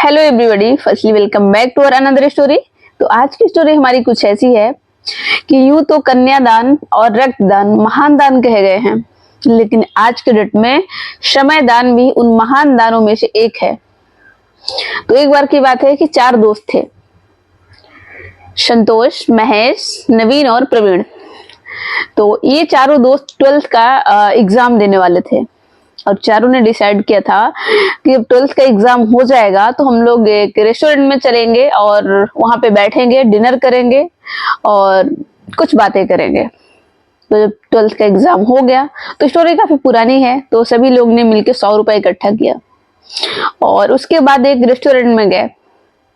Hello everybody, firstly welcome back to another story. तो आज की स्टोरी हमारी कुछ ऐसी है कि यूं तो कन्यादान और रक्तदान महान दान कहे गए हैं, लेकिन आज के डेट में समय दान भी उन महान दानों में से एक है। तो एक बार की बात है कि 4 दोस्त थे, संतोष, महेश, नवीन और प्रवीण। तो ये चारों दोस्त 12th का एग्जाम देने वाले थे और चारों ने डिसाइड किया था कि अब 12th का एग्जाम हो जाएगा तो हम लोग एक रेस्टोरेंट में चलेंगे और वहां पे बैठेंगे, डिनर करेंगे और कुछ बातें करेंगे। तो जब 12th का एग्जाम हो गया तो स्टोरी काफी पुरानी है, तो सभी लोग ने मिलकर 100 रुपए इकट्ठा किया और उसके बाद एक रेस्टोरेंट में गए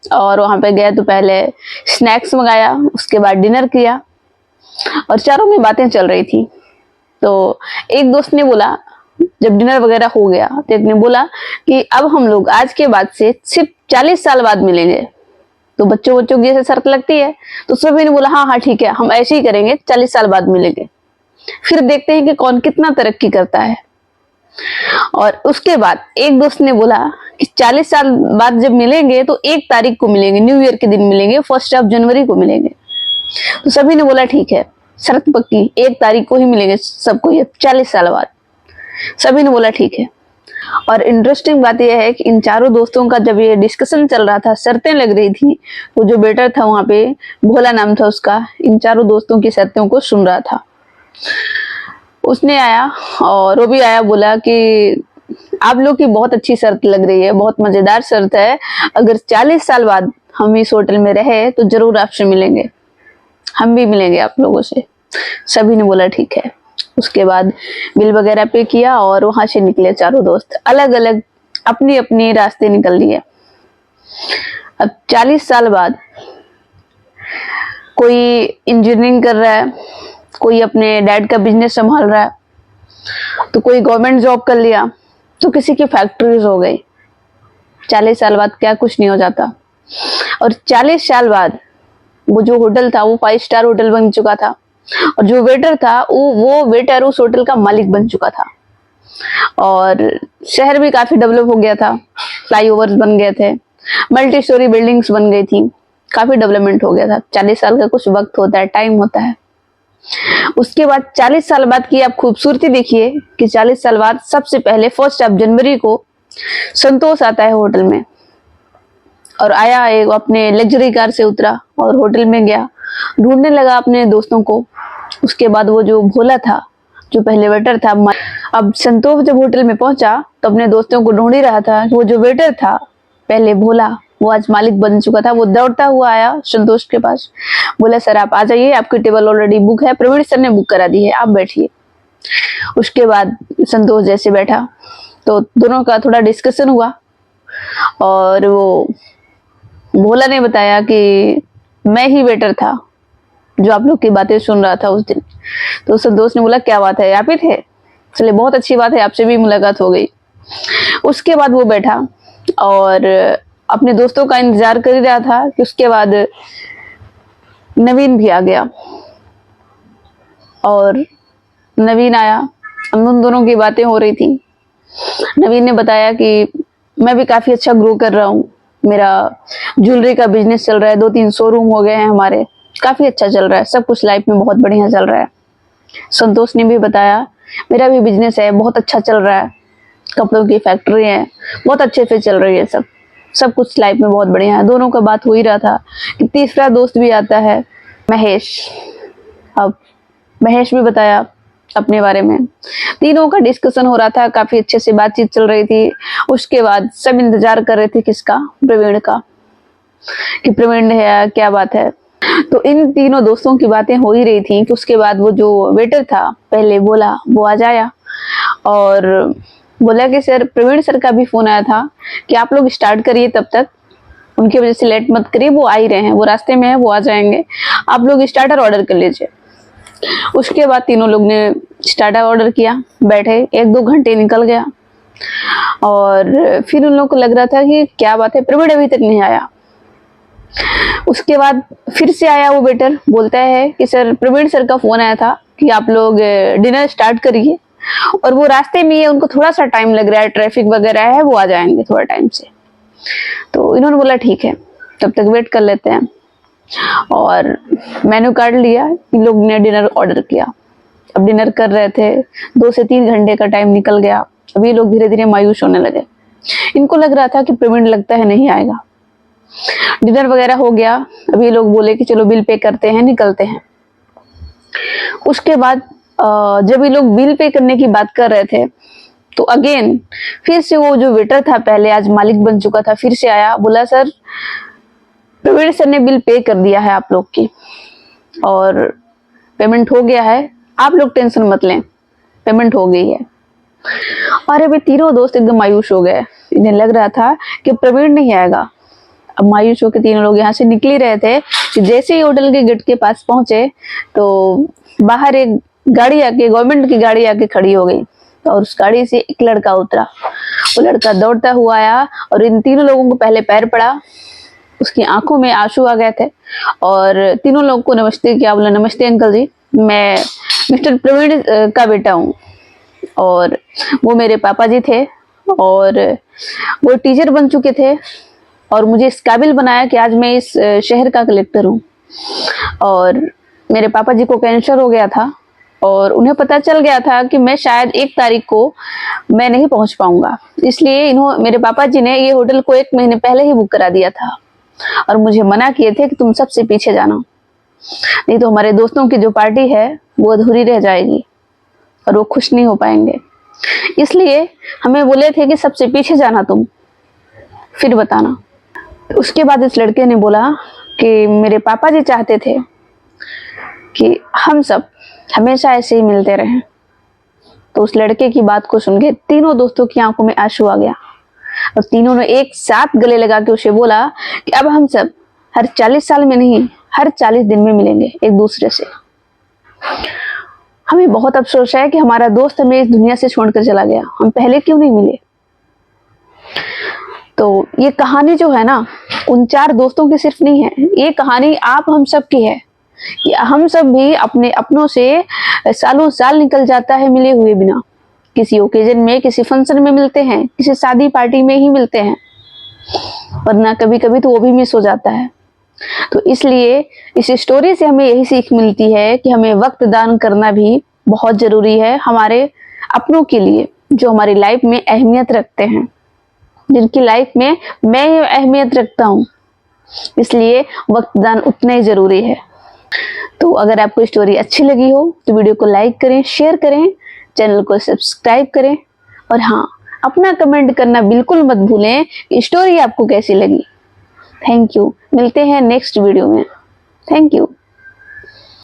और वहां पे गए तो पहले स्नैक्स मंगाया, उसके बाद डिनर किया और चारों में बातें चल रही थी। तो एक दोस्त ने बोला, जब डिनर वगैरह हो गया तो एक ने बोला कि अब हम लोग आज के बाद से सिर्फ 40 साल बाद मिलेंगे। तो बच्चों की जैसे शर्त लगती है, तो सभी ने बोला हाँ हाँ ठीक है, हम ऐसे ही करेंगे, 40 साल बाद मिलेंगे, फिर देखते हैं कि कौन कितना तरक्की करता है। और उसके बाद एक दोस्त ने बोला कि 40 साल बाद जब मिलेंगे तो 1 तारीख को मिलेंगे, न्यू ईयर के दिन मिलेंगे, 1 जनवरी को मिलेंगे। तो सभी ने बोला ठीक है, शर्त पक्की, 1 तारीख को ही मिलेंगे सबको, ये 40 साल बाद। सभी ने बोला ठीक है। और इंटरेस्टिंग बात यह है कि इन चारों दोस्तों का जब ये डिस्कशन चल रहा था, शर्तें लग रही थी, तो जो वेटर था वहां पे, भोला नाम था उसका, इन चारों दोस्तों की शर्तों को सुन रहा था। उसने आया और वो भी आया, बोला कि आप लोग की बहुत अच्छी शर्त लग रही है, बहुत मजेदार शर्त है, अगर 40 साल बाद हम इस होटल में रहे तो जरूर आपसे मिलेंगे, हम भी मिलेंगे आप लोगों से। सभी ने बोला ठीक है। उसके बाद बिल वगैरह पे किया और वहां से निकले चारों दोस्त, अलग अलग अपनी अपनी रास्ते निकल लिए। अब 40 साल बाद कोई इंजीनियरिंग कर रहा है, कोई अपने डैड का बिजनेस संभाल रहा है, तो कोई गवर्नमेंट जॉब कर लिया, तो किसी की फैक्ट्रीज हो गई। 40 साल बाद क्या कुछ नहीं हो जाता। और 40 साल बाद वो जो होटल था वो 5 स्टार होटल बन चुका था और जो वेटर था वो वेटर उस होटल का मालिक बन चुका था। और शहर भी काफी डेवलप हो गया था, फ्लाईओवर्स बन गए थे, मल्टी स्टोरी बिल्डिंग्स बन गई थी, काफी डेवलपमेंट हो गया था। 40 साल का कुछ वक्त होता है, टाइम होता है। उसके बाद 40 साल बाद की आप खूबसूरती देखिए कि 40 साल बाद सबसे पहले 1 जनवरी को संतोष आता है होटल में और आया, एक अपने लग्जरी कार से उतरा और होटल में गया, ढूंढने लगा अपने दोस्तों को। उसके बाद वो जो भोला था, जो पहले वेटर था, अब संतोष जब होटल में पहुंचा तो अपने दोस्तों को ढूंढ ही रहा था। वो जो वेटर था पहले भोला, वो आज मालिक बन चुका था। वो दौड़ता हुआ आया संतोष के पास, बोला सर आप आ जाइए, आपकी टेबल ऑलरेडी बुक है, प्रवीण सर ने बुक करा दी है, आप बैठिए। उसके बाद संतोष जैसे बैठा तो दोनों का थोड़ा डिस्कशन हुआ और वो भोला ने बताया कि मैं ही वेटर था जो आप लोग की बातें सुन रहा था उस दिन। तो उस दोस्त ने बोला क्या बात है, आप ही थे, चलिए बहुत अच्छी बात है, आपसे भी मुलाकात हो गई। उसके बाद वो बैठा और अपने दोस्तों का इंतजार कर ही रहा था कि उसके बाद नवीन भी आ गया और नवीन आया, हम उन दोनों की बातें हो रही थी। नवीन ने बताया कि मैं भी काफी अच्छा ग्रो कर रहा हूँ, मेरा ज्वेलरी का बिजनेस चल रहा है, 2-3 शोरूम हो गए हैं हमारे, काफी अच्छा चल रहा है, सब कुछ लाइफ में बहुत बढ़िया चल रहा है। संतोष ने भी बताया मेरा भी बिजनेस है, बहुत अच्छा चल रहा है, कपड़ों की फैक्ट्री है, बहुत अच्छे से चल रही है, सब कुछ लाइफ में बहुत बढ़िया है। दोनों का बात हो ही रहा था कि तीसरा दोस्त भी आता है, महेश। अब महेश भी बताया अपने बारे में, तीनों का डिस्कशन हो रहा था, काफी अच्छे से बातचीत चल रही थी। उसके बाद सब इंतजार कर रहे थे किसका, प्रवीण का, कि प्रवीण है क्या बात है। तो इन तीनों दोस्तों की बातें हो ही रही थी कि उसके बाद वो जो वेटर था पहले बोला, वो आ जाया और बोला कि सर प्रवीण सर का भी फोन आया था कि आप लोग स्टार्ट करिए, तब तक उनकी वजह से लेट मत करिए, वो आ ही रहे हैं, वो रास्ते में है, वो आ जाएंगे, आप लोग स्टार्टर ऑर्डर कर लीजिए। उसके बाद तीनों लोग ने स्टार्टर ऑर्डर किया, बैठे, 1-2 घंटे निकल गया और फिर उन लोगों को लग रहा था कि क्या बात है, प्रवीण अभी तक नहीं आया। उसके बाद फिर से आया वो वेटर, बोलता है कि सर प्रवीण सर का फोन आया था कि आप लोग डिनर स्टार्ट करिए और वो रास्ते में है, उनको थोड़ा सा टाइम लग रहा है, ट्रैफिक वगैरह है, वो आ जाएंगे थोड़ा टाइम से। तो इन्होंने बोला ठीक है, तब तक वेट कर लेते हैं। और मेन्यू कार्ड लिया, इन लोग ने डिनर ऑर्डर किया। अब डिनर कर रहे थे, 2 से 3 घंटे का टाइम निकल गया। अभी लोग धीरे धीरे मायूस होने लगे। इनको लग रहा था कि प्रवीण लगता है नहीं आएगा। डिनर वगैरह हो गया, अभी लोग बोले कि चलो बिल पे करते हैं, निकलते हैं। उसके बाद जब ये लोग बिल पे करने की बात कर रहे थे तो अगेन फिर से वो जो वेटर था, पहले आज मालिक बन चुका था, फिर से आया, बोला सर प्रवीण सर ने बिल पे कर दिया है आप लोग की और पेमेंट हो गया है, आप लोग टेंशन मत लें, पेमेंट हो गई है। और अभी तीनों दोस्त एकदम मायूस हो गए। इन्हें लग रहा था कि प्रवीण नहीं आएगा। अब मायूस होकर तीनों लोग यहाँ से निकल ही रहे थे कि जैसे ही होटल के गेट के पास पहुंचे तो बाहर एक गाड़ी आके, गवर्नमेंट की गाड़ी आके खड़ी हो गई और उस गाड़ी से एक लड़का उतरा। वो लड़का दौड़ता हुआ आया और इन तीनों लोगों को पहले पैर पड़ा। उसकी आंखों में आंसू आ गए थे और तीनों लोगों को नमस्ते किया। बोला नमस्ते अंकल जी, मैं मिस्टर प्रवीण का बेटा हूँ और वो मेरे पापा जी थे और वो टीचर बन चुके थे और मुझे इस काबिल बनाया कि आज मैं इस शहर का कलेक्टर हूँ। और मेरे पापा जी को कैंसर हो गया था और उन्हें पता चल गया था कि मैं शायद 1 तारीख को मैं नहीं पहुंच पाऊंगा, इसलिए मेरे पापा जी ने ये होटल को 1 महीने पहले ही बुक करा दिया था और मुझे मना किए थे कि तुम सबसे पीछे जाना, नहीं तो हमारे दोस्तों की जो पार्टी है वो अधूरी रह जाएगी और वो खुश नहीं हो पाएंगे। इसलिए हमें बोले थे कि सबसे पीछे जाना तुम, फिर बताना। उसके बाद इस लड़के ने बोला कि मेरे पापा जी चाहते थे कि हम सब हमेशा ऐसे ही मिलते रहें। तो उस लड़के की बात को सुन के तीनों दोस्तों की आंखों में आंसू आ गया और तीनों ने एक साथ गले लगा के उसे बोला कि अब हम सब हर 40 साल में नहीं, हर 40 दिन में मिलेंगे एक दूसरे से। हमें बहुत अफसोस है कि हमारा दोस्त हमें इस दुनिया से छोड़कर चला गया, हम पहले क्यों नहीं मिले। तो ये कहानी जो है ना, उन 4 दोस्तों की सिर्फ नहीं है, ये कहानी आप हम सब की है कि हम सब भी अपने अपनों से सालों साल निकल जाता है मिले हुए बिना। किसी ओकेजन में, किसी फंक्शन में मिलते हैं, किसी शादी पार्टी में ही मिलते हैं, वरना कभी कभी तो वो भी मिस हो जाता है। तो इसलिए इस स्टोरी से हमें यही सीख मिलती है कि हमें वक्त दान करना भी बहुत जरूरी है हमारे अपनों के लिए, जो हमारी लाइफ में अहमियत रखते हैं, जिनकी लाइफ में मैं अहमियत रखता हूँ। इसलिए वक्त दान उतना ही जरूरी है। तो अगर आपको स्टोरी अच्छी लगी हो तो वीडियो को लाइक करें, शेयर करें, चैनल को सब्सक्राइब करें और हाँ, अपना कमेंट करना बिल्कुल मत भूलें कि स्टोरी आपको कैसी लगी। Thank you. मिलते हैं नेक्स्ट वीडियो में। Thank you.